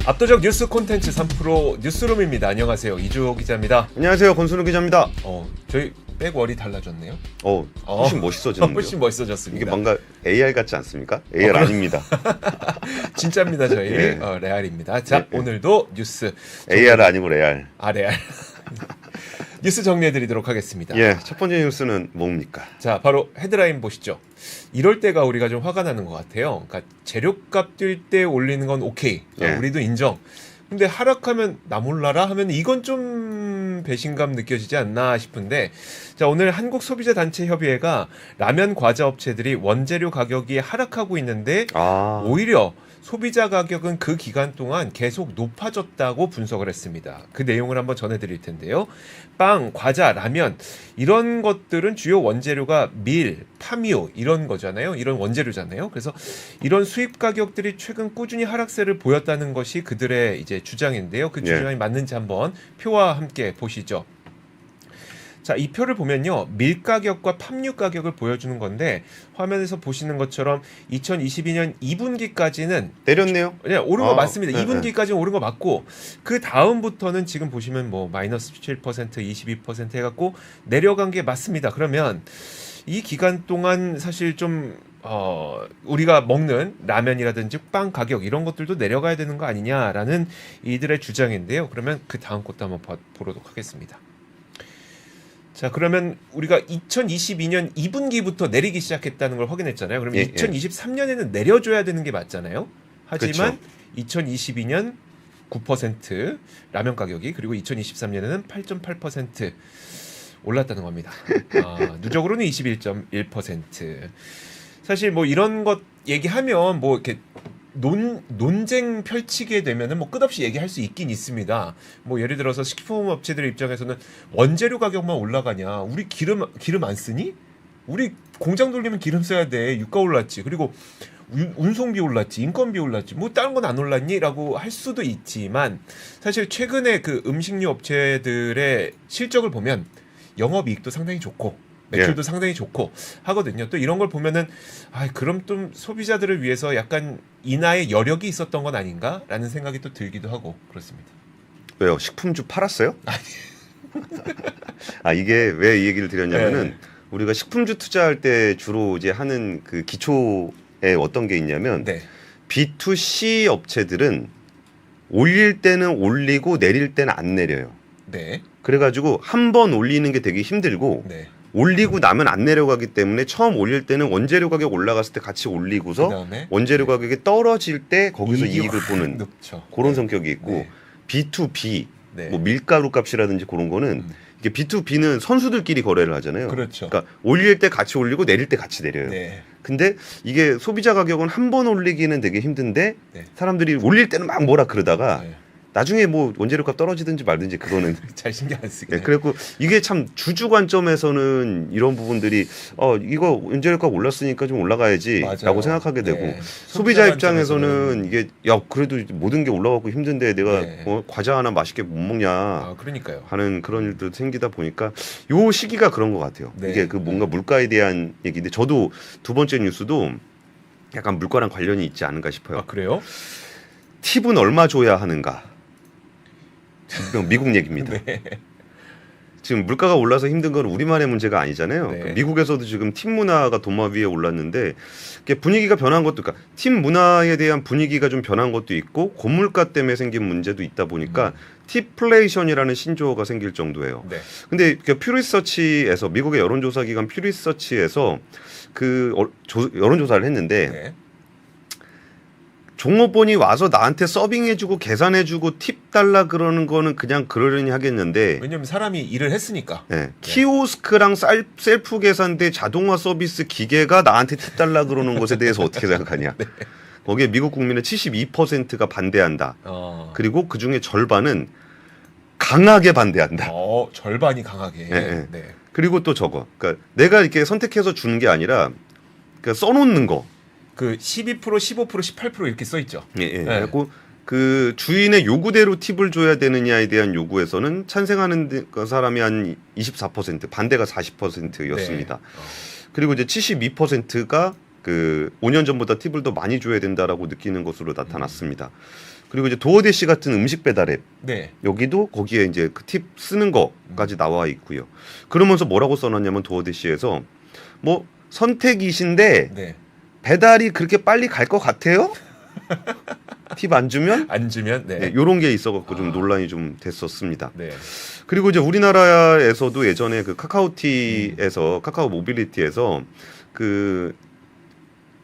압도적 뉴스 콘텐츠 3프로 뉴스룸입니다. 안녕하세요. 이주호 기자입니다. 안녕하세요. 권순우 기자입니다. 저희 백월이 달라졌네요. 훨씬 멋있어졌는데요. 훨씬 멋있어졌습니다. 이게 뭔가 AR 같지 않습니까? AR 아닙니다. 진짜입니다. 저희 네. 레알입니다. 자, 네. 오늘도 뉴스 AR 아니고 레알. 레알 뉴스 정리해드리도록 하겠습니다. 예, 첫 번째 뉴스는 뭡니까? 자, 바로 헤드라인 보시죠. 이럴 때가 우리가 좀 화가 나는 것 같아요. 그러니까 재료값 뛸 때 올리는 건 오케이. 예. 우리도 인정. 근데 하락하면 나 몰라라 하면 이건 좀 배신감 느껴지지 않나 싶은데, 자, 오늘 한국소비자단체협의회가 라면 과자 업체들이 원재료 가격이 하락하고 있는데 오히려 소비자 가격은 그 기간 동안 계속 높아졌다고 분석을 했습니다. 그 내용을 한번 전해드릴 텐데요. 빵, 과자, 라면 이런 것들은 주요 원재료가 밀, 파뮤 이런 거잖아요. 이런 원재료잖아요. 그래서 이런 수입 가격들이 최근 꾸준히 하락세를 보였다는 것이 그들의 이제 주장인데요. 그 주장이 맞는지 한번 표와 함께 보시죠. 자, 이 표를 보면요. 밀 가격과 팜유 가격을 보여주는 건데 화면에서 보시는 것처럼 2022년 2분기까지는 내렸네요. 네, 오른 거 맞습니다. 네, 2분기까지는 오른 거 맞고 그 다음부터는 지금 보시면 뭐 마이너스 7%, 22% 해갖고 내려간 게 맞습니다. 그러면 이 기간 동안 사실 좀 우리가 먹는 라면이라든지 빵 가격 이런 것들도 내려가야 되는 거 아니냐라는 이들의 주장인데요. 그러면 그 다음 것도 한번 보도록 하겠습니다. 자, 그러면 우리가 2022년 2분기부터 내리기 시작했다는 걸 확인했잖아요. 그러면 2023년에는 내려줘야 되는 게 맞잖아요. 하지만 그쵸. 2022년 9% 라면 가격이 그리고 2023년에는 8.8% 올랐다는 겁니다. 누적으로는 21.1%. 사실 뭐 이런 것 얘기하면 뭐 이렇게 논쟁 펼치게 되면은 뭐 끝없이 얘기할 수 있긴 있습니다. 뭐 예를 들어서 식품 업체들 입장에서는 원재료 가격만 올라가냐? 우리 기름 안 쓰니? 우리 공장 돌리면 기름 써야 돼. 유가 올랐지. 그리고 운송비 올랐지. 인건비 올랐지. 뭐 다른 건 안 올랐니?라고 할 수도 있지만 사실 최근에 그 음식료 업체들의 실적을 보면 영업이익도 상당히 좋고 매출도 상당히 좋고 하거든요. 또 이런 걸 보면은 그럼 좀 소비자들을 위해서 약간 인하의 여력이 있었던 건 아닌가라는 생각이 또 들기도 하고 그렇습니다. 왜요? 식품주 팔았어요? 이게 왜 이 얘기를 드렸냐면은 우리가 식품주 투자할 때 주로 이제 하는 그 기초에 어떤 게 있냐면 B2C 업체들은 올릴 때는 올리고 내릴 때는 안 내려요. 그래가지고 한 번 올리는 게 되게 힘들고 올리고 나면 안 내려가기 때문에 처음 올릴 때는 원재료 가격 올라갔을 때 같이 올리고서 원재료 가격이 떨어질 때 거기서 이익을 보는 그런 성격이 있고 B2B 뭐 밀가루 값이라든지 그런 거는 이게 B2B는 선수들끼리 거래를 하잖아요. 그러니까 올릴 때 같이 올리고 내릴 때 같이 내려요. 근데 이게 소비자 가격은 한 번 올리기는 되게 힘든데 사람들이 올릴 때는 막 뭐라 그러다가 나중에 뭐 원재료값 떨어지든지 말든지 그거는 잘 신경 안 쓰게. 그리고 이게 참 주주 관점에서는 이런 부분들이 이거 원재료값 올랐으니까 좀 올라가야지라고 생각하게 되고 소비자 입장에서는 이게 그래도 모든 게 올라가고 힘든데 내가 과자 하나 맛있게 못 먹냐 그러니까요. 하는 그런 일도 생기다 보니까 요 시기가 그런 것 같아요. 이게 그 뭔가 물가에 대한 얘기인데 저도 두 번째 뉴스도 약간 물가랑 관련이 있지 않은가 싶어요. 그래요? 팁은 얼마 줘야 하는가? 미국 얘기입니다. 지금 물가가 올라서 힘든 건 우리만의 문제가 아니잖아요. 그러니까 미국에서도 지금 팁 문화가 도마 위에 올랐는데 분위기가 변한 것도 그러니까 팁 문화에 대한 분위기가 좀 변한 것도 있고 고물가 때문에 생긴 문제도 있다 보니까 팁플레이션이라는 신조어가 생길 정도예요. 근데 퓨리서치에서 미국의 여론조사 기관 퓨리서치에서 그 여론조사를 했는데 종업원이 와서 나한테 서빙해주고 계산해주고 팁 달라 그러는 거는 그냥 그러려니 하겠는데 왜냐면 사람이 일을 했으니까. 키오스크랑 셀프 계산대 자동화 서비스 기계가 나한테 팁 달라 그러는 것에 대해서 어떻게 생각하냐. 거기에 미국 국민의 72%가 반대한다. 그리고 그중에 절반은 강하게 반대한다. 절반이 강하게. 그리고 또 저거. 그러니까 내가 이렇게 선택해서 주는 게 아니라 그러니까 써놓는 거. 그 12%, 15%, 18% 이렇게 써 있죠. 그리고 그 주인의 요구대로 팁을 줘야 되느냐에 대한 요구에서는 찬성하는 사람이 한 24%, 반대가 40%였습니다. 그리고 이제 72%가 그 5년 전보다 팁을 더 많이 줘야 된다라고 느끼는 것으로 나타났습니다. 그리고 이제 도어대시 같은 음식 배달 앱 네. 여기도 거기에 이제 그 팁 쓰는 거까지 나와 있고요. 그러면서 뭐라고 써놨냐면 도어대시에서 뭐 선택이신데 네. 배달이 그렇게 빨리 갈 것 같아요? 팁 안 주면? 안 주면 네. 네, 요런 게 있어갖고 좀 논란이 좀 됐었습니다. 네. 그리고 이제 우리나라에서도 예전에 그 카카오티에서 카카오 모빌리티에서 그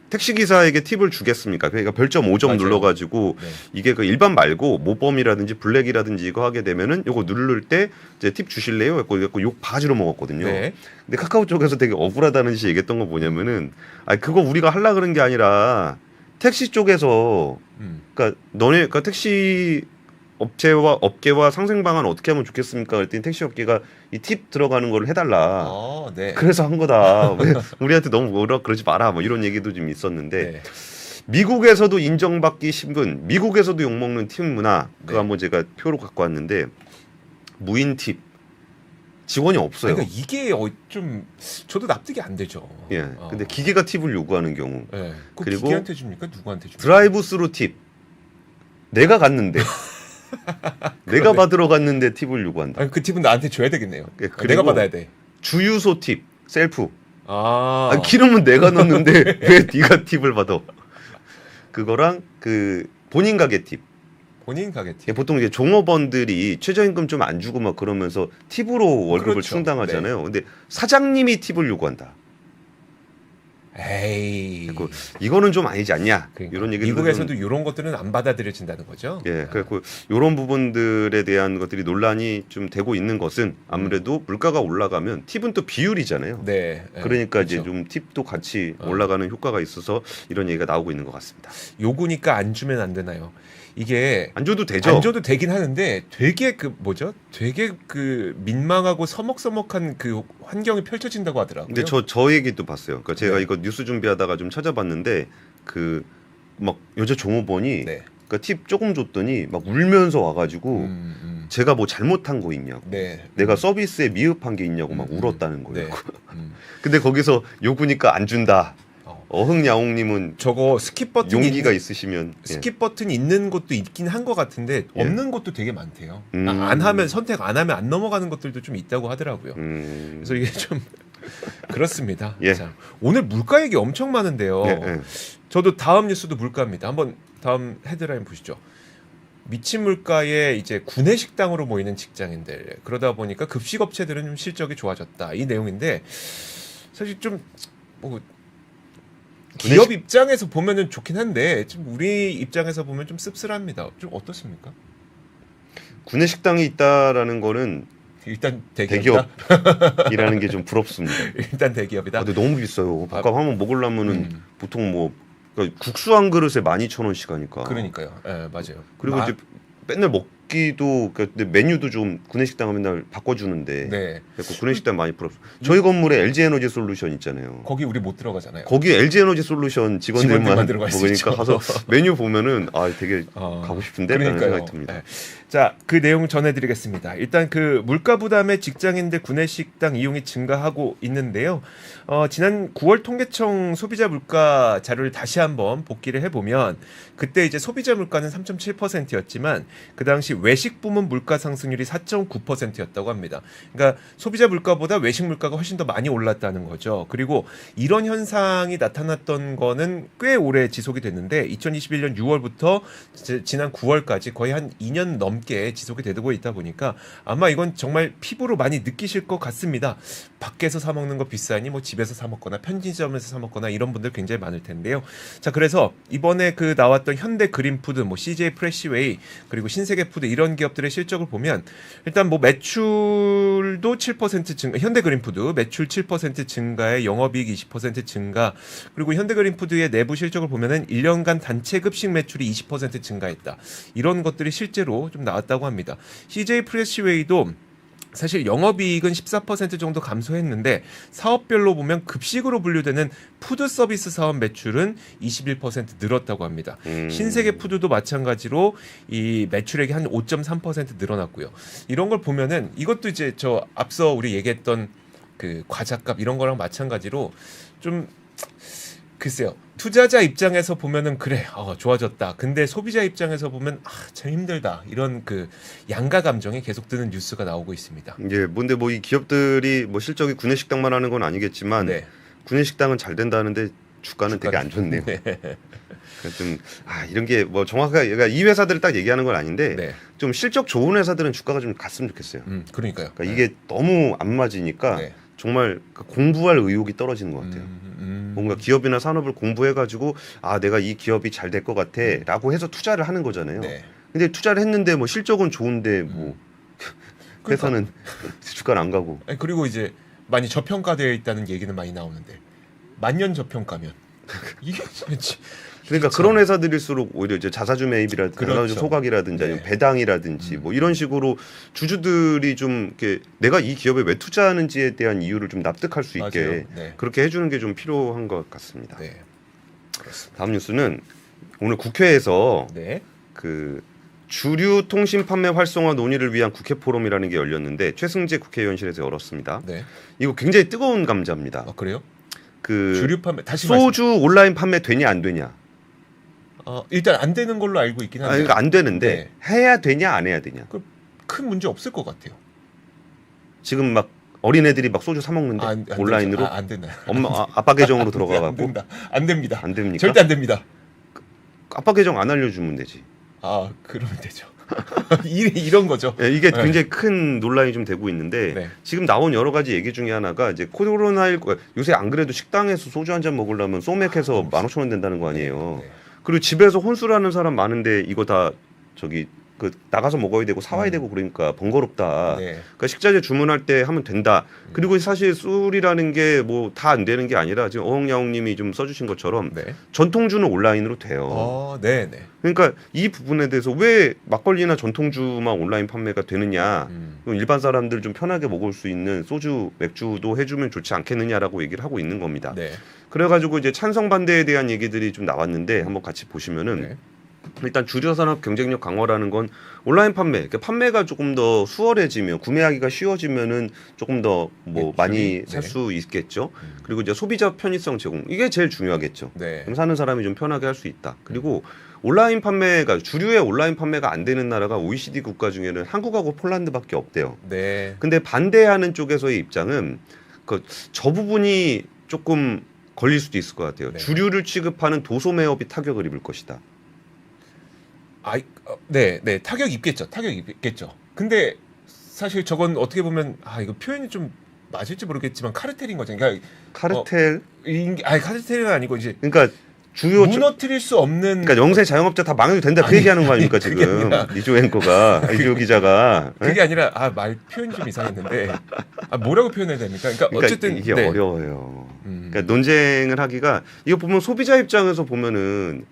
택시 기사에게 팁을 주겠습니까? 그러니까 별점 5점 맞아요. 눌러가지고 네. 이게 그 일반 말고 모범이라든지 블랙이라든지 이거 하게 되면은 요거 누를 때 이제 팁 주실래요? 그래서 욕 바가지로 먹었거든요. 네. 근데 카카오 쪽에서 되게 억울하다는 듯이 얘기했던 거 뭐냐면은 그거 우리가 하려 그런 게 아니라 택시 쪽에서 그러니까 그러니까 택시 업계와 상생 방안 어떻게 하면 좋겠습니까? 그랬더니 택시 업계가 이 팁 들어가는 거를 해달라. 네. 그래서 한 거다. 왜 우리한테 너무 뭐라 그러지 마라. 뭐 이런 얘기도 좀 있었는데 네. 미국에서도 인정받기 힘든 미국에서도 욕먹는 팁 문화 그거 네. 한번 제가 표로 갖고 왔는데 무인 팁 직원이 없어요. 그러니까 이게 좀 저도 납득이 안 되죠. 예. 근데 기계가 팁을 요구하는 경우. 네. 그리고 기계한테 줍니까? 누구한테 줍니까? 드라이브 스루 팁. 내가 갔는데 내가 받으러 갔는데 팁을 요구한다. 아니, 그 팁은 나한테 줘야 되겠네요. 예, 그리고 내가 받아야 돼. 주유소 팁 셀프. 아, 기름은 내가 넣었는데 왜 네가 팁을 받아? 그거랑 그 본인 가게 팁. 본인 가게 팁. 예, 보통 이제 종업원들이 최저임금 좀 안 주고 막 그러면서 팁으로 월급을 그렇죠. 충당하잖아요. 근데 사장님이 팁을 요구한다. 에이. 그 이거는 좀 아니지 않냐? 그러니까. 이런 얘기 미국에서도 이런 것들은 안 받아들여진다는 거죠. 예, 그래서 이런 부분들에 대한 것들이 논란이 좀 되고 있는 것은 아무래도 물가가 올라가면 팁은 또 비율이잖아요. 네. 그러니까 이제 그렇죠. 좀 팁도 같이 올라가는 효과가 있어서 이런 얘기가 나오고 있는 것 같습니다. 요구니까 안 주면 안 되나요? 이게 안 줘도 되죠. 안 줘도 되긴 하는데 되게 그 뭐죠? 되게 그 민망하고 서먹서먹한 그 환경이 펼쳐진다고 하더라고요. 근데 저 얘기도 봤어요. 그러니까 제가 네. 이거 뉴스 준비하다가 좀 찾아봤는데 그 막 여자 종업원이 네. 그러니까 팁 조금 줬더니 막 울면서 와가지고 제가 뭐 잘못한 거 있냐고, 네. 내가 서비스에 미흡한 게 있냐고 막 울었다는 거예요. 네. 근데 거기서 요구니까 안 준다. 어. 어흥야옹님은 저거 스킵 버튼 용기가 있으시면 스킵 버튼 있는 곳도 있긴 한 것 같은데 예. 없는 곳도 되게 많대요. 음. 안 하면 선택 안 하면 안 넘어가는 것들도 좀 있다고 하더라고요. 그래서 이게 좀 그렇습니다. 예. 자, 오늘 물가 얘기 엄청 많은데요. 예, 예. 저도 다음 뉴스도 물가입니다. 한번 다음 헤드라인 보시죠. 미친 물가에 이제 구내 식당으로 모이는 직장인들, 그러다 보니까 급식 업체들은 좀 실적이 좋아졌다, 이 내용인데 사실 좀 뭐 기업 입장에서 보면은 좋긴 한데 좀 우리 입장에서 보면 좀 씁쓸합니다. 좀 어떻습니까? 구내식당이 있다라는 거는 일단 대기업이다. 대기업이라는 게 좀 부럽습니다. 일단 대기업이다. 근데 너무 비싸요. 밥값 한번 먹으려면은 보통 뭐 그러니까 국수 한 그릇에 12,000원씩 하니까. 그러니까요. 예, 맞아요. 그리고 이제 맨날 먹기도 근데 메뉴도 좀 구내식당은 맨날 바꿔주는데. 네. 그래서 구내식당 많이 부럽습니다. 저희 건물에 LG에너지 솔루션 있잖아요. 거기 우리 못 들어가잖아요. 거기 LG에너지 솔루션 직원들만 들어갈 수 먹으니까 있죠. 가서 메뉴 보면은 되게 가고 싶은데 라는 그러니까요. 생각이 듭니다. 네. 자, 그 내용 전해드리겠습니다. 일단 그 물가 부담에 직장인들 구내식당 이용이 증가하고 있는데요. 지난 9월 통계청 소비자 물가 자료를 다시 한번 복기를 해보면 그때 이제 소비자 물가는 3.7%였지만 그 당시 외식 부문 물가 상승률이 4.9%였다고 합니다. 그러니까 소비자 물가보다 외식 물가가 훨씬 더 많이 올랐다는 거죠. 그리고 이런 현상이 나타났던 거는 꽤 오래 지속이 됐는데 2021년 6월부터 지난 9월까지 거의 한 2년 넘게 지속이 되고 있다 보니까 아마 이건 정말 피부로 많이 느끼실 것 같습니다. 밖에서 사 먹는 거 비싸니 뭐 집에서 사 먹거나 편의점에서 사 먹거나 이런 분들 굉장히 많을 텐데요. 자, 그래서 이번에 그 나왔던 현대 그린푸드, 뭐 CJ 프레시웨이, 그리고 신세계푸드 이런 기업들의 실적을 보면 일단 뭐 매출도 7% 증가, 현대 그린푸드 매출 7% 증가에 영업이익 20% 증가, 그리고 현대 그린푸드의 내부 실적을 보면은 1년간 단체 급식 매출이 20% 증가했다. 이런 것들이 실제로 좀 나왔다고 합니다. CJ 프레시웨이도 사실 영업이익은 14% 정도 감소했는데 사업별로 보면 급식으로 분류되는 푸드 서비스 사업 매출은 21% 늘었다고 합니다. 신세계푸드도 마찬가지로 이 매출액이 한 5.3% 늘어났고요. 이런 걸 보면은 이것도 이제 저 앞서 우리 얘기했던 그 과자값 이런 거랑 마찬가지로 좀 글쎄요. 투자자 입장에서 보면은 그래 좋아졌다. 근데 소비자 입장에서 보면 참 힘들다. 이런 그 양가 감정이 계속 드는 뉴스가 나오고 있습니다. 뭔데 뭐 이 기업들이 뭐 실적이 구내식당만 하는 건 아니겠지만 네. 구내식당은 잘 된다는데 주가는 되게 안 좋네요. 네. 좀 이런 게 뭐 정확하게 그러니까 이 회사들을 딱 얘기하는 건 아닌데 네. 좀 실적 좋은 회사들은 주가가 좀 갔으면 좋겠어요. 그러니까요. 그러니까 이게 너무 안 맞으니까 네. 정말 공부할 의욕이 떨어지는 것 같아요. 뭔가 기업이나 산업을 공부해가지고 내가 이 기업이 잘 될 것 같아라고 해서 투자를 하는 거잖아요. 네. 근데 투자를 했는데 뭐 실적은 좋은데 뭐 회사는 주가는 안 가고. 아니, 그리고 이제 많이 저평가되어 있다는 얘기는 많이 나오는데 만년 저평가면 이게 그러니까 그런 회사들일수록 오히려 이제 자사주 매입이라든지 그렇죠. 자사주 소각이라든지 아니면 배당이라든지 뭐 이런 식으로 주주들이 좀 이렇게 내가 이 기업에 왜 투자하는지에 대한 이유를 좀 납득할 수 있게 네. 그렇게 해주는 게 좀 필요한 것 같습니다. 네. 그렇습니다. 다음 뉴스는 오늘 국회에서 네. 그 주류 통신 판매 활성화 논의를 위한 국회 포럼이라는 게 열렸는데 최승재 국회의원실에서 열었습니다. 네. 이거 굉장히 뜨거운 감자입니다. 그래요? 그 주류 판매 다시 소주 온라인 판매 되냐 안 되냐? 일단 안 되는 걸로 알고 있긴 한데. 그러니까 안 되는데 해야 되냐 안 해야 되냐? 큰 문제 없을 것 같아요. 지금 막 어린애들이 막 소주 사 먹는데 안 온라인으로 되죠. 안 된다. 아빠 계정으로 들어가 안 갖고 된다. 안 됩니다. 안 됩니까? 절대 안 됩니다. 아빠 계정 안 알려주면 되지. 그러면 되죠. 이런 거죠. 네, 이게 굉장히 큰 논란이 좀 되고 있는데 네. 지금 나온 여러 가지 얘기 중에 하나가 이제 코로나19 요새 안 그래도 식당에서 소주 한 잔 먹으려면 소맥해서 15,000원 된다는 거 아니에요. 네. 그리고 집에서 혼술하는 사람 많은데 이거 다 나가서 먹어야 되고 사와야 되고 그러니까 번거롭다. 네. 그러니까 식자재 주문할 때 하면 된다. 그리고 사실 술이라는 게 뭐 다 안 되는 게 아니라 지금 어흥야옹님이 좀 써주신 것처럼 네. 전통주는 온라인으로 돼요. 네. 그러니까 이 부분에 대해서 왜 막걸리나 전통주만 온라인 판매가 되느냐? 일반 사람들 좀 편하게 먹을 수 있는 소주, 맥주도 해주면 좋지 않겠느냐라고 얘기를 하고 있는 겁니다. 네. 그래가지고 이제 찬성 반대에 대한 얘기들이 좀 나왔는데 한번 같이 보시면은. 네. 일단 주류 산업 경쟁력 강화라는 건 온라인 판매, 그러니까 판매가 조금 더 수월해지면 구매하기가 쉬워지면은 조금 더 뭐 많이 살 수 있겠죠. 그리고 이제 소비자 편의성 제공 이게 제일 중요하겠죠. 네. 그럼 사는 사람이 좀 편하게 할 수 있다. 그리고 온라인 판매가 주류의 온라인 판매가 안 되는 나라가 OECD 국가 중에는 한국하고 폴란드밖에 없대요. 네. 근데 반대하는 쪽에서의 입장은 저 부분이 조금 걸릴 수도 있을 것 같아요. 네. 주류를 취급하는 도소매업이 타격을 입을 것이다. 네, 타격 입겠죠. 근데 사실 저건 어떻게 보면 이거 표현이 좀 맞을지 모르겠지만 카르텔인 거죠. 그러니까 카르텔? 카르텔은 아니고 이제 그러니까 주요 무너뜨릴 수 없는. 그러니까 영세 자영업자 다 망해도 된다 그 얘기하는 거 아닙니까 지금 이조 앵커가 이조 기자가 그게 아니라 말 표현이 좀 이상했는데 뭐라고 표현해야 됩니까? 그러니까 어쨌든 이게 어려워요. 그러니까 논쟁을 하기가 이거 보면 소비자 입장에서 보면은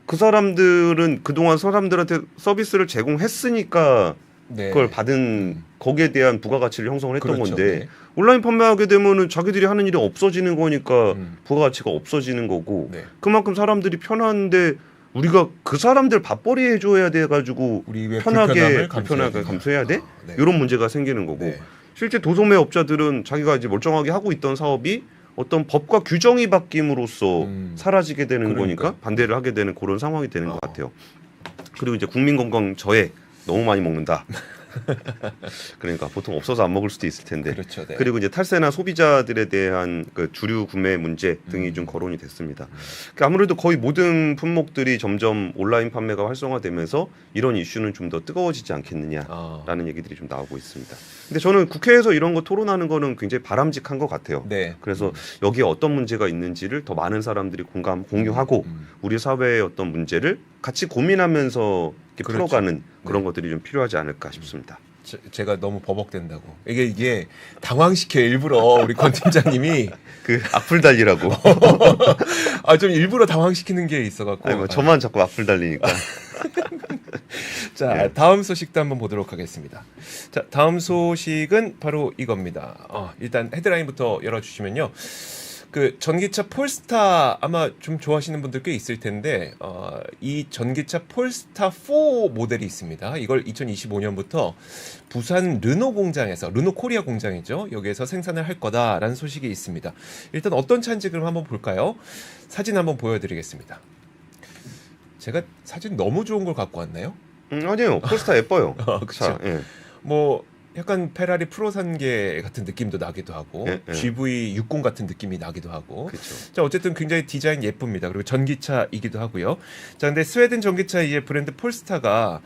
그 사람들은 그동안 사람들한테 서비스를 제공했으니까 그걸 받은 거기에 대한 부가가치를 형성을 했던 그렇죠. 건데 네. 온라인 판매하게 되면은 자기들이 하는 일이 없어지는 거니까 부가가치가 없어지는 거고 그만큼 사람들이 편한데 우리가 그 사람들 밥벌이 해줘야 돼가지고 편하게 감수해야 돼? 이런 문제가 생기는 거고 실제 도소매 업자들은 자기가 이제 멀쩡하게 하고 있던 사업이 어떤 법과 규정이 바뀜으로써 사라지게 되는 거니까 반대를 하게 되는 그런 상황이 되는 것 같아요. 그리고 이제 국민 건강 저해 너무 많이 먹는다. 그러니까 보통 없어서 안 먹을 수도 있을 텐데. 그렇죠, 네. 그리고 이제 탈세나 소비자들에 대한 그 주류 구매 문제 등이 좀 거론이 됐습니다. 그러니까 아무래도 거의 모든 품목들이 점점 온라인 판매가 활성화되면서 이런 이슈는 좀 더 뜨거워지지 않겠느냐라는 얘기들이 좀 나오고 있습니다. 근데 저는 국회에서 이런 거 토론하는 거는 굉장히 바람직한 것 같아요. 네. 그래서 여기에 어떤 문제가 있는지를 더 많은 사람들이 공유하고 우리 사회의 어떤 문제를 같이 고민하면서 이렇게 풀어가는 그런 것들이 좀 필요하지 않을까 싶습니다. 제가 너무 버벅된다고. 이게 당황시켜 일부러 우리 권 팀장님이 그 악플 달리라고. 좀 일부러 당황시키는 게 있어갖고. 저만 자꾸 악플 달리니까. 자, 다음 소식도 한번 보도록 하겠습니다. 자, 다음 소식은 바로 이겁니다. 일단 헤드라인부터 열어주시면요. 그 전기차 폴스타 아마 좀 좋아하시는 분들 꽤 있을 텐데 이 전기차 폴스타 4 모델이 있습니다. 이걸 2025년부터 부산 르노 공장에서 르노 코리아 공장이죠. 여기에서 생산을 할 거다라는 소식이 있습니다. 일단 어떤 차인지 그럼 한번 볼까요? 사진 한번 보여드리겠습니다. 제가 사진 너무 좋은 걸 갖고 왔나요? 아니에요. 폴스타 예뻐요. 그렇죠. 예. 뭐 약간 페라리 프로산계 같은 느낌도 나기도 하고 예, 예. GV60 같은 느낌이 나기도 하고 그렇죠. 자 어쨌든 굉장히 디자인 예쁩니다. 그리고 전기차이기도 하고요. 자 근데 스웨덴 전기차 이제 브랜드 폴스타가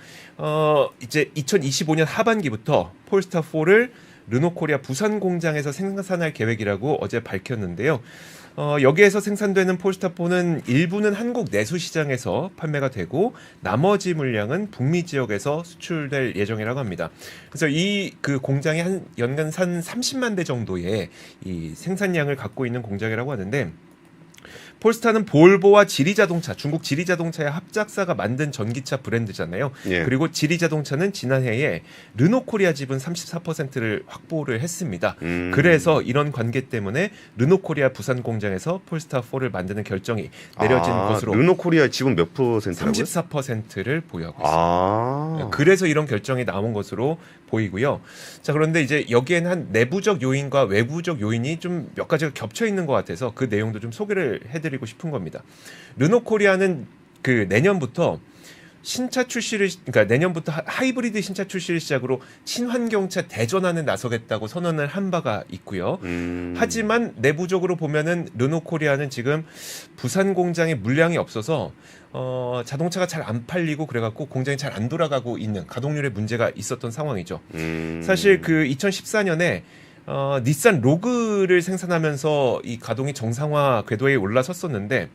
이제 2025년 하반기부터 폴스타 4를 르노 코리아 부산 공장에서 생산할 계획이라고 어제 밝혔는데요. 여기에서 생산되는 폴스타4는 일부는 한국 내수 시장에서 판매가 되고 나머지 물량은 북미 지역에서 수출될 예정이라고 합니다. 그래서 이 그 공장이 한 연간 산 30만 대 정도의 이 생산량을 갖고 있는 공장이라고 하는데 폴스타는 볼보와 지리자동차, 중국 지리자동차의 합작사가 만든 전기차 브랜드잖아요. 예. 그리고 지리자동차는 지난해에 르노코리아 지분 34%를 확보를 했습니다. 그래서 이런 관계 때문에 르노코리아 부산 공장에서 폴스타4를 만드는 결정이 내려진 것으로 르노코리아 지분 몇 %라고요? 34%를 보유하고 있습니다. 아. 그래서 이런 결정이 나온 것으로 보이고요. 자 그런데 이제 여기에는 한 내부적 요인과 외부적 요인이 좀 몇 가지가 겹쳐 있는 것 같아서 그 내용도 좀 소개를 해드리고 싶은 겁니다. 르노코리아는 그 내년부터 신차 출시를 그러니까 내년부터 하이브리드 신차 출시를 시작으로 친환경차 대전환에 나서겠다고 선언을 한 바가 있고요. 하지만 내부적으로 보면은 르노코리아는 지금 부산 공장에 물량이 없어서 자동차가 잘 안 팔리고 그래갖고 공장이 잘 안 돌아가고 있는 가동률에 문제가 있었던 상황이죠. 사실 그 2014년에 닛산 로그를 생산하면서 이 가동이 정상화 궤도에 올라섰었는데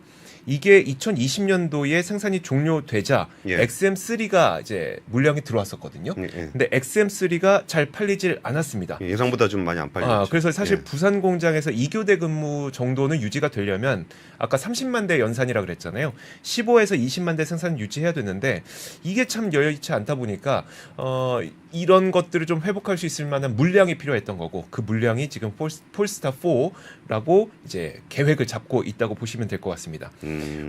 이게 2020년도에 생산이 종료되자 예. XM3가 이제 물량이 들어왔었거든요. 예. 근데 XM3가 잘 팔리질 않았습니다. 예상보다 좀 많이 안 팔렸죠. 그래서 사실 예. 부산 공장에서 2교대 근무 정도는 유지가 되려면 아까 30만 대 연산이라 그랬잖아요. 15에서 20만 대 생산 유지해야 되는데 이게 참 여의치 않다 보니까 이런 것들을 좀 회복할 수 있을 만한 물량이 필요했던 거고 그 물량이 지금 폴스타 4라고 이제 계획을 잡고 있다고 보시면 될 것 같습니다.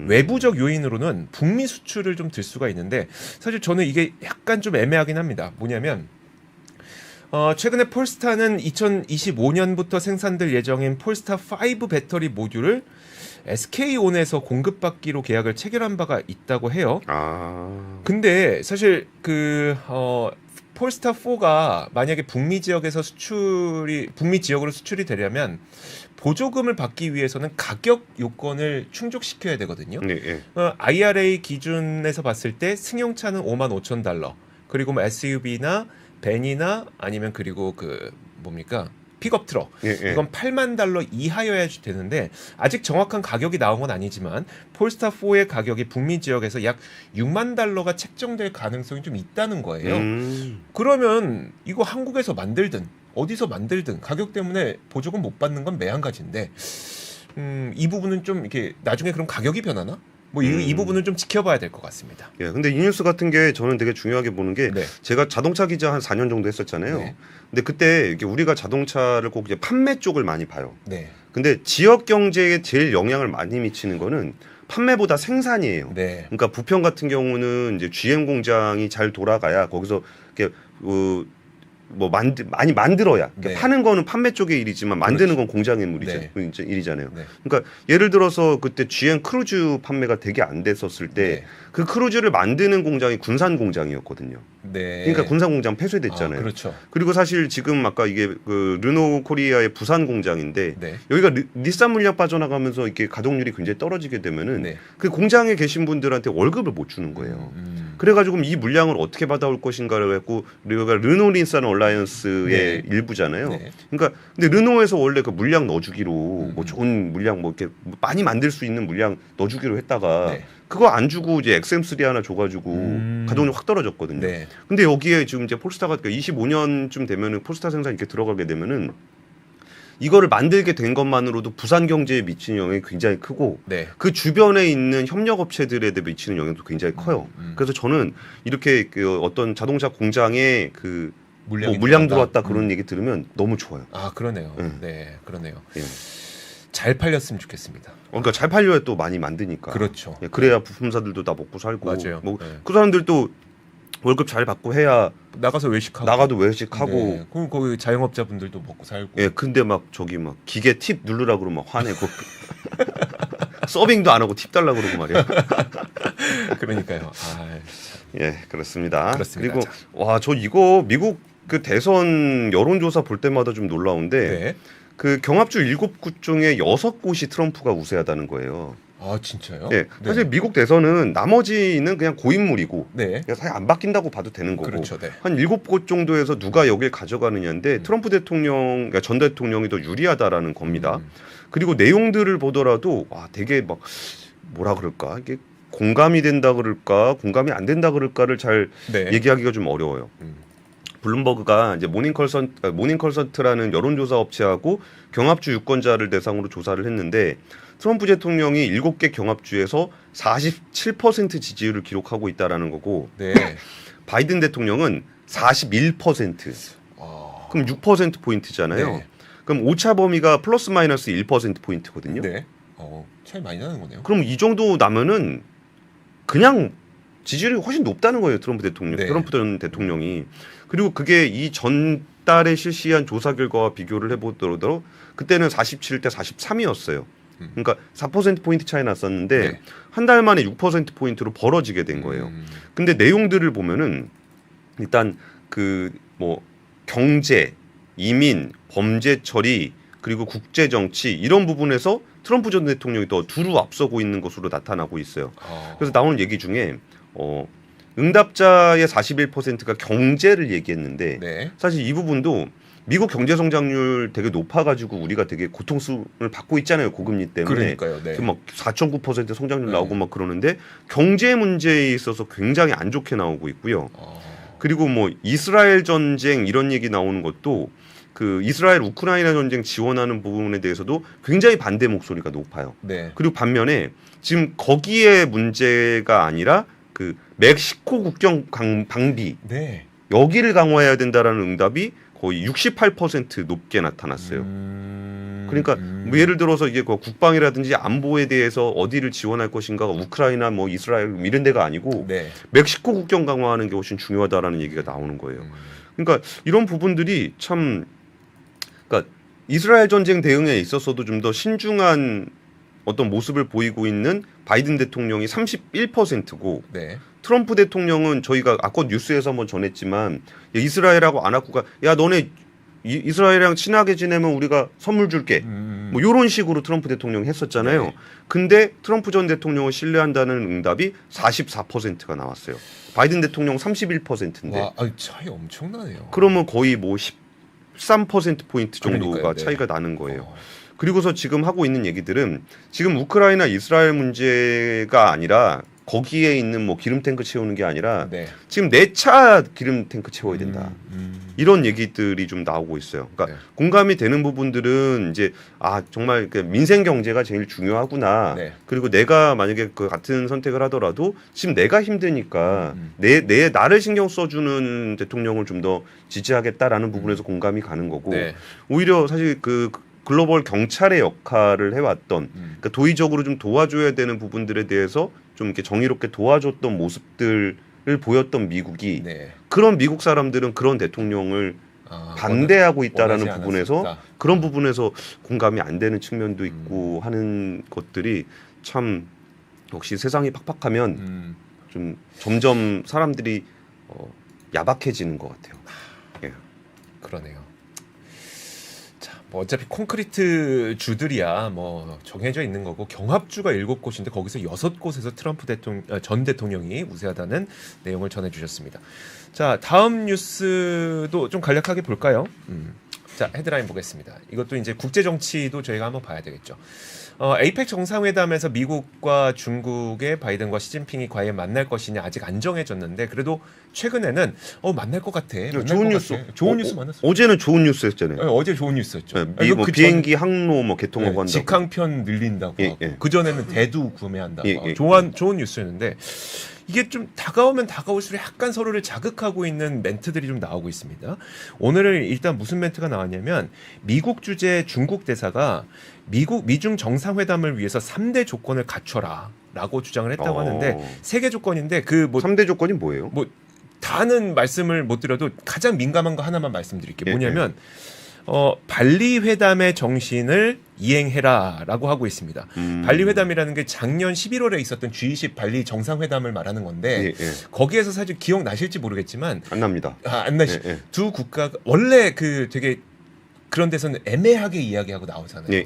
외부적 요인으로는 북미 수출을 좀 들 수가 있는데 사실 저는 이게 약간 좀 애매하긴 합니다. 뭐냐면 최근에 폴스타는 2025년부터 생산될 예정인 폴스타 5 배터리 모듈을 SK온에서 공급받기로 계약을 체결한 바가 있다고 해요. 근데 사실 그 폴스타 4가 만약에 북미 지역으로 수출이 되려면 보조금을 받기 위해서는 가격 요건을 충족시켜야 되거든요. 네. IRA 기준에서 봤을 때 승용차는 $55,000 그리고 뭐 SUV나 벤이나 아니면 그리고 그 뭡니까? 픽업 트럭 이건 $80,000 이하여야 되는데 아직 정확한 가격이 나온 건 아니지만 폴스타 4의 가격이 북미 지역에서 약 $60,000가 책정될 가능성이 좀 있다는 거예요. 그러면 이거 한국에서 만들든 어디서 만들든 가격 때문에 보조금 못 받는 건 매한가지인데 이 부분은 좀 이렇게 나중에 그럼 가격이 변하나? 뭐 이 부분은 좀 지켜봐야 될 것 같습니다. 예, 근데 이 뉴스 같은 게 저는 되게 중요하게 보는 게 제가 자동차 기자 한 4년 정도 했었잖아요. 근데 그때 이렇게 우리가 자동차를 꼭 이제 판매 쪽을 많이 봐요. 근데 지역 경제에 제일 영향을 많이 미치는 거는 판매보다 생산이에요. 그러니까 부평 같은 경우는 이제 GM 공장이 잘 돌아가야 거기서 이렇게 뭐 많이 만들어야 파는 거는 판매 쪽의 일이지만 만드는 건 공장의 일이잖아요. 그러니까 예를 들어서 그때 GM 크루즈 판매가 되게 안 됐었을 때 그 크루즈를 만드는 공장이 군산 공장이었거든요. 그러니까 군산 공장 폐쇄됐잖아요. 그렇죠. 그리고 사실 지금 아까 이게 그 르노 코리아의 부산 공장인데 여기가 닛산 물량 빠져나가면서 이렇게 가동률이 굉장히 떨어지게 되면은 그 공장에 계신 분들한테 월급을 못 주는 거예요. 그래가지고 이 물량을 어떻게 받아올 것인가를 갖고 우리가 르노 닛산 얼라이언스의 일부잖아요. 그러니까 근데 르노에서 원래 그 물량 넣어주기로 뭐 좋은 물량 뭐 이렇게 많이 만들 수 있는 물량 넣어주기로 했다가 그거 안 주고 이제 XM3 하나 줘가지고 가동률 확 떨어졌거든요. 근데 여기에 지금 이제 폴스타가 25년쯤 되면은 폴스타 생산 이렇게 들어가게 되면은 이거를 만들게 된 것만으로도 부산 경제에 미치는 영향이 굉장히 크고 그 주변에 있는 협력 업체들에 대해 미치는 영향도 굉장히 커요. 그래서 저는 이렇게 그 어떤 자동차 공장에 그 물량 들어왔다 그런 얘기 들으면 너무 좋아요. 그러네요. 그러네요. 잘 팔렸으면 좋겠습니다. 그러니까 잘 팔려야 또 많이 만드니까. 그렇죠. 예, 그래야 부품사들도 다 먹고 살고. 맞아요. 뭐 네. 그 사람들도 월급 잘 받고 해야 나가서 외식하고 나가도 외식하고. 네. 그럼 거기 자영업자분들도 먹고 살고. 예, 근데 막 저기 막 기계 팁 누르라 그러면 막 화내고 서빙도 안 하고 팁 달라 그러고 말이야. 그러니까요. 예, 그렇습니다. 그렇습니다. 그리고 와, 저 이거 미국 그 대선 여론조사 볼 때마다 좀 놀라운데 네. 그 경합주 7곳 중에 6곳이 트럼프가 우세하다는 거예요. 아 진짜요? 예, 사실 미국 대선은 나머지는 그냥 고인물이고 네. 사실 안 바뀐다고 봐도 되는 거고 그렇죠. 네. 한 7곳 정도에서 누가 여길 가져가느냐인데 트럼프 대통령, 그러니까 전 대통령이 더 유리하다라는 겁니다. 그리고 내용들을 보더라도 와, 되게 막 뭐라 그럴까 이게 공감이 된다 그럴까 공감이 안 된다 그럴까를 잘 네. 얘기하기가 좀 어려워요. 블룸버그가 이제 모닝컨설트라는 여론조사 업체하고 경합주 유권자를 대상으로 조사를 했는데 트럼프 대통령이 7개 경합주에서 47% 지지율을 기록하고 있다라는 거고 네. 바이든 대통령은 41%. 그럼 6% 포인트잖아요. 네. 그럼 오차 범위가 플러스 마이너스 1% 포인트거든요. 네. 차이 많이 나는 거네요. 그럼 이 정도 나면은 그냥 지지율이 훨씬 높다는 거예요. 트럼프 대통령, 네. 트럼프 전 대통령이. 그리고 그게 이 전달에 실시한 조사 결과와 비교를 해보더라도 그때는 47대 43이었어요. 그러니까 4% 포인트 차이 났었는데 네. 한 달 만에 6% 포인트로 벌어지게 된 거예요. 근데 내용들을 보면은 일단 그 뭐 경제, 이민, 범죄 처리 그리고 국제 정치 이런 부분에서 트럼프 전 대통령이 더 두루 앞서고 있는 것으로 나타나고 있어요. 그래서 나오는 얘기 중에 응답자의 41%가 경제를 얘기했는데 네. 사실 이 부분도 미국 경제 성장률 되게 높아가지고 우리가 되게 고통스러움을 받고 있잖아요. 고금리 때문에. 그러니까요. 네. 막 4.9% 성장률 네. 나오고 막 그러는데 경제 문제에 있어서 굉장히 안 좋게 나오고 있고요. 그리고 뭐 이스라엘 전쟁 이런 얘기 나오는 것도 그 이스라엘 우크라이나 전쟁 지원하는 부분에 대해서도 굉장히 반대 목소리가 높아요. 네. 그리고 반면에 지금 거기에 문제가 아니라 그 멕시코 국경 방비 네. 여기를 강화해야 된다라는 응답이 거의 68% 높게 나타났어요. 그러니까 뭐 예를 들어서 이게 그 국방이라든지 안보에 대해서 어디를 지원할 것인가가 우크라이나 뭐 이스라엘 이런 데가 아니고 네. 멕시코 국경 강화하는 게 훨씬 중요하다라는 얘기가 나오는 거예요. 그러니까 이런 부분들이 참 그러니까 이스라엘 전쟁 대응에 있어서도 좀 더 신중한 어떤 모습을 보이고 있는 바이든 대통령이 31%고 네. 트럼프 대통령은 저희가 아까 뉴스에서 한번 전했지만 이스라엘하고 안 하고 야 너네 이스라엘이랑 친하게 지내면 우리가 선물 줄게 뭐 이런 식으로 트럼프 대통령이 했었잖아요. 네. 근데 트럼프 전 대통령을 신뢰한다는 응답이 44%가 나왔어요. 바이든 대통령 31%인데 와, 차이 엄청나네요. 그러면 거의 뭐 13% 포인트 정도가 그러니까요, 네. 차이가 나는 거예요. 그리고서 지금 하고 있는 얘기들은 지금 우크라이나 이스라엘 문제가 아니라 거기에 있는 뭐 기름 탱크 채우는 게 아니라 네. 지금 내 차 기름 탱크 채워야 된다. 이런 얘기들이 좀 나오고 있어요. 그러니까 네. 공감이 되는 부분들은 이제 정말 그 민생 경제가 제일 중요하구나. 네. 그리고 내가 만약에 그 같은 선택을 하더라도 지금 내가 힘드니까 내 나를 신경 써주는 대통령을 좀 더 지지하겠다라는 부분에서 공감이 가는 거고 네. 오히려 사실 그 글로벌 경찰의 역할을 해왔던 그러니까 도의적으로 좀 도와줘야 되는 부분들에 대해서 좀 이렇게 정의롭게 도와줬던 모습들을 보였던 미국이 네. 그런 미국 사람들은 그런 대통령을 반대하고 있다라는 원하지 부분에서 않았었다. 그런 부분에서 공감이 안 되는 측면도 있고 하는 것들이 참 역시 세상이 팍팍하면 좀 점점 사람들이 야박해지는 것 같아요. 예. 그러네요. 자, 뭐 어차피 콘크리트 주들이야 뭐 정해져 있는 거고 경합주가 7곳인데 거기서 6곳에서 트럼프 전 대통령이 우세하다는 내용을 전해주셨습니다. 자, 다음 뉴스도 좀 간략하게 볼까요? 자, 헤드라인 보겠습니다. 이것도 이제 국제 정치도 저희가 한번 봐야 되겠죠. 에이펙 정상회담에서 미국과 중국의 바이든과 시진핑이 과연 만날 것이냐 아직 안 정해졌는데 그래도 최근에는 만날 것 같아. 좋은 뉴스. 좋은 뉴스 많았어요. 어제는 좋은 뉴스였잖아요. 네, 어제 좋은 뉴스였죠. 네, 뭐 비행기 항로 뭐 개통하고 한다고. 직항편 늘린다고 하고 예. 그 전에는 대두 구매한다고 예, 하고 예. 좋은 뉴스였는데 이게 좀 다가오면 다가올수록 약간 서로를 자극하고 있는 멘트들이 좀 나오고 있습니다. 오늘은 일단 무슨 멘트가 나왔냐면 미국 주재 중국 대사가 미중 정상회담을 위해서 3대 조건을 갖춰라 라고 주장을 했다고 하는데 3개 조건인데 그 뭐 3대 조건이 뭐예요? 뭐 다는 말씀을 못 드려도 가장 민감한 거 하나만 말씀드릴게요. 뭐냐면 발리 회담의 정신을 이행해라라고 하고 있습니다. 발리 회담이라는 게 작년 11월에 있었던 G20 발리 정상회담을 말하는 건데 거기에서 사실 기억 나실지 모르겠지만 안 납니다. 안 나시. 두 국가가 원래 그 되게 그런 데서는 애매하게 이야기하고 나오잖아요.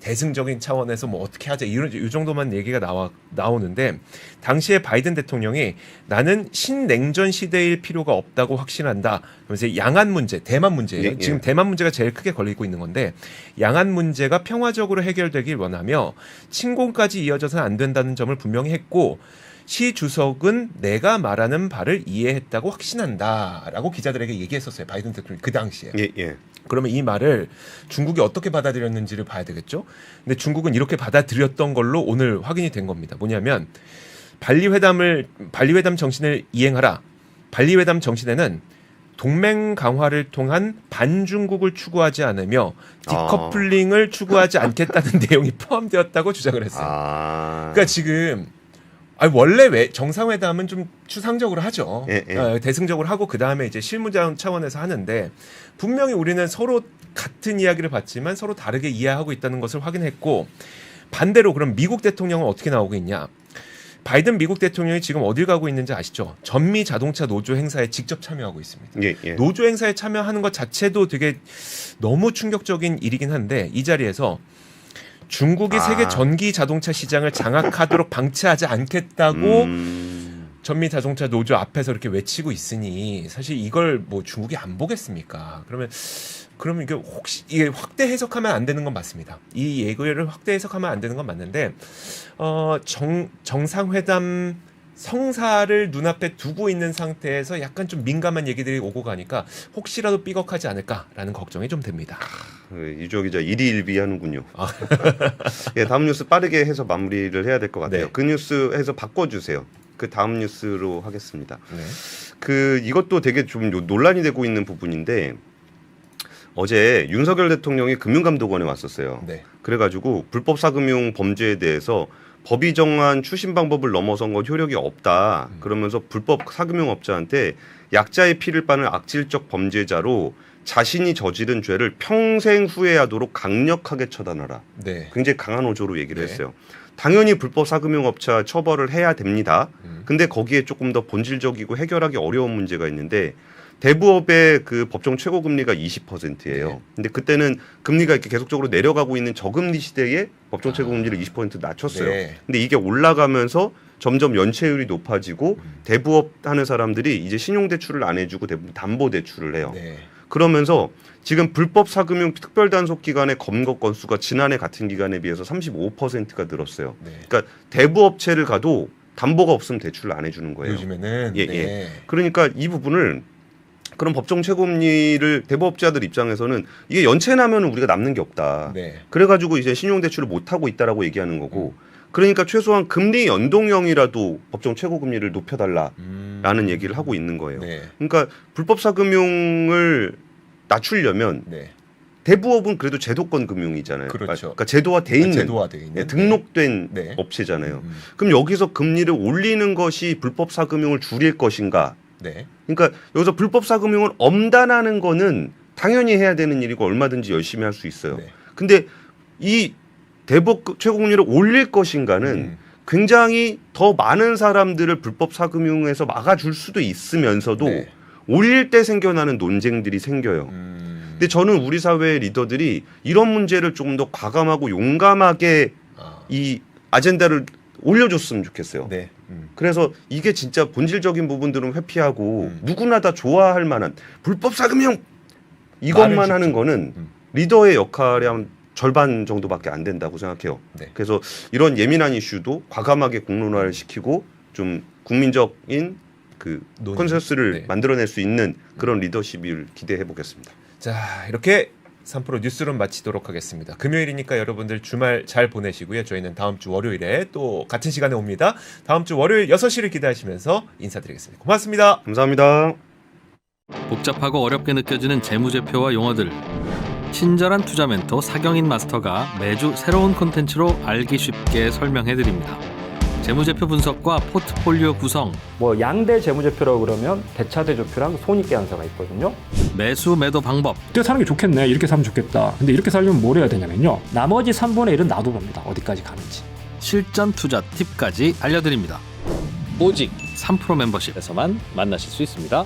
대승적인 차원에서 뭐 어떻게 하자 이 정도만 얘기가 나오는데 당시에 바이든 대통령이 나는 신냉전 시대일 필요가 없다고 확신한다. 그러면서 양안 문제, 대만 문제예요. 지금 대만 문제가 제일 크게 걸리고 있는 건데 양안 문제가 평화적으로 해결되길 원하며 침공까지 이어져서는 안 된다는 점을 분명히 했고 시 주석은 내가 말하는 바를 이해했다고 확신한다라고 기자들에게 얘기했었어요. 바이든 대통령 그 당시에. 그러면 이 말을 중국이 어떻게 받아들였는지를 봐야 되겠죠. 근데 중국은 이렇게 받아들였던 걸로 오늘 확인이 된 겁니다. 뭐냐면 발리 회담 정신을 이행하라. 발리 회담 정신에는 동맹 강화를 통한 반중국을 추구하지 않으며 디커플링을 추구하지 않겠다는 내용이 포함되었다고 주장을 했어요. 그러니까 지금 원래 정상회담은 좀 추상적으로 하죠. 대승적으로 하고 그 다음에 이제 실무자 차원에서 하는데 분명히 우리는 서로 같은 이야기를 봤지만 서로 다르게 이해하고 있다는 것을 확인했고 반대로 그럼 미국 대통령은 어떻게 나오고 있냐? 바이든 미국 대통령이 지금 어딜 가고 있는지 아시죠? 전미 자동차 노조 행사에 직접 참여하고 있습니다. 노조 행사에 참여하는 것 자체도 되게 너무 충격적인 일이긴 한데 이 자리에서 중국이 세계 전기 자동차 시장을 장악하도록 방치하지 않겠다고 전미 자동차 노조 앞에서 이렇게 외치고 있으니 사실 이걸 뭐 중국이 안 보겠습니까? 그러면 이게 혹시 이게 확대 해석하면 안 되는 건 맞습니다. 이 얘기를 확대 해석하면 안 되는 건 맞는데 정상회담 성사를 눈앞에 두고 있는 상태에서 약간 좀 민감한 얘기들이 오고 가니까 혹시라도 삐걱하지 않을까라는 걱정이 좀 됩니다. 이조 기자 일희일비하는군요. 다음 뉴스 빠르게 해서 마무리를 해야 될 것 같아요. 그 뉴스 해서 바꿔주세요. 그 다음 뉴스로 하겠습니다. 이것도 되게 좀 논란이 되고 있는 부분인데 어제 윤석열 대통령이 금융감독원에 왔었어요. 그래가지고 불법 사금융 범죄에 대해서 법이 정한 추심 방법을 넘어선 건 효력이 없다. 그러면서 불법 사금융업자한테 약자의 피를 빠는 악질적 범죄자로 자신이 저지른 죄를 평생 후회하도록 강력하게 처단하라. 굉장히 강한 어조로 얘기를 했어요. 당연히 불법 사금융업자 처벌을 해야 됩니다. 근데 거기에 조금 더 본질적이고 해결하기 어려운 문제가 있는데 대부업의 그 법정 최고 금리가 20%예요. 근데 그때는 금리가 이렇게 계속적으로 내려가고 있는 저금리 시대에 법정 최고 금리를 20% 낮췄어요. 근데 이게 올라가면서 점점 연체율이 높아지고 대부업 하는 사람들이 이제 신용대출을 안 해주고 대부분 담보대출을 해요. 그러면서 지금 불법 사금융 특별단속기관의 검거 건수가 지난해 같은 기간에 비해서 35%가 늘었어요. 그러니까 대부업체를 가도 담보가 없으면 대출을 안 해주는 거예요. 요즘에는. 그러니까 이 부분을 그럼 법정 최고금리를 대부업자들 입장에서는 이게 연체나면 우리가 남는 게 없다. 그래가지고 이제 신용대출을 못 하고 있다라고 얘기하는 거고. 그러니까 최소한 금리 연동형이라도 법정 최고금리를 높여달라라는 얘기를 하고 있는 거예요. 그러니까 불법 사금융을 낮추려면 대부업은 그래도 제도권 금융이잖아요. 그러니까 제도화돼 있는 등록된 업체잖아요. 그럼 여기서 금리를 올리는 것이 불법 사금융을 줄일 것인가? 그러니까 여기서 불법 사금융을 엄단하는 거는 당연히 해야 되는 일이고 얼마든지 열심히 할 수 있어요. 근데 이 대법 최고금리를 올릴 것인가는 굉장히 더 많은 사람들을 불법 사금융에서 막아줄 수도 있으면서도 올릴 때 생겨나는 논쟁들이 생겨요. 근데 저는 우리 사회의 리더들이 이런 문제를 조금 더 과감하고 용감하게 이 아젠다를 올려줬으면 좋겠어요. 그래서 이게 진짜 본질적인 부분들은 회피하고 누구나 다 좋아할 만한 불법 사금융 이것만 하는 거는 리더의 역할이 한 절반 정도밖에 안 된다고 생각해요. 그래서 이런 예민한 이슈도 과감하게 공론화를 시키고 좀 국민적인 그 컨센서스를 만들어낼 수 있는 그런 리더십을 기대해 보겠습니다. 자, 이렇게 3프로 뉴스룸 마치도록 하겠습니다. 금요일이니까 여러분들 주말 잘 보내시고요. 저희는 다음 주 월요일에 또 같은 시간에 옵니다. 다음 주 월요일 6시를 기대하시면서 인사드리겠습니다. 고맙습니다. 감사합니다. 복잡하고 어렵게 느껴지는 재무제표와 용어들. 친절한 투자 멘토 사경인 마스터가 매주 새로운 콘텐츠로 알기 쉽게 설명해드립니다. 재무제표 분석과 포트폴리오 구성, 뭐 양대 재무제표라고 그러면 대차대조표랑 손익계산서가 있거든요. 매수 매도 방법, 이렇게 사는 게 좋겠네. 이렇게 살면 좋겠다. 근데 이렇게 살려면 뭘 해야 되냐면요. 나머지 3분의 1은 놔둬봅니다. 어디까지 가는지. 실전 투자 팁까지 알려드립니다. 오직 3프로 멤버십에서만 만나실 수 있습니다.